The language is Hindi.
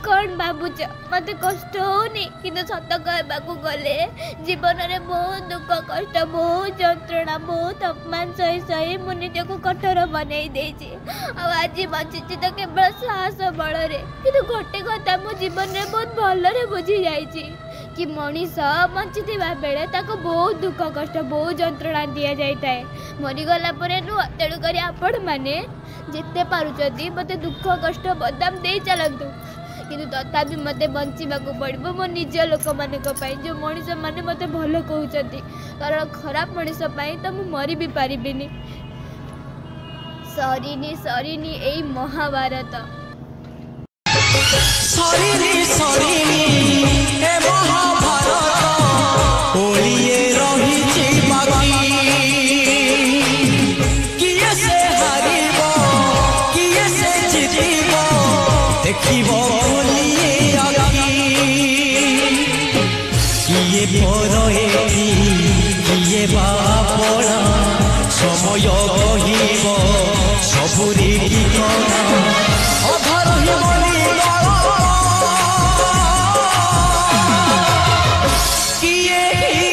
कौन भावुच मत कष्ट होनी कि सत कहवाक गले जीवन में बहुत दुख कष्ट बहुत जंत्रणा बहुत अपमान सही सही मु निजक कठोर बनई देछि आज बची तो केवल साहस बल कि गोटे कथा मो जीवन में बहुत भलरे बुझी जाइछि कि मनीष बंची बेले बहुत दुख कष्ट बहुत जंत्रणा दि जाए मरीगला नुह तेणुक आपण मैंने जिते पार्टी मत दुख कष्ट बदाम दे चलतु कि तथापि मत बचाक पड़ो मो निज लोक मान जो मनीष मैंने मत भल कहते कारण खराब मनीष तो मुझे मरी भी पारिनी सरीनी सरीनी यही महाभारत सरीनी सरीनी ए महाभारत ओलिए रही बाकी किए से हारिब किए से जीतिब देखिब ओलिए आखि किए परएति किए बापड़ा समय कहिब सबुरी ठिकाना अधर ही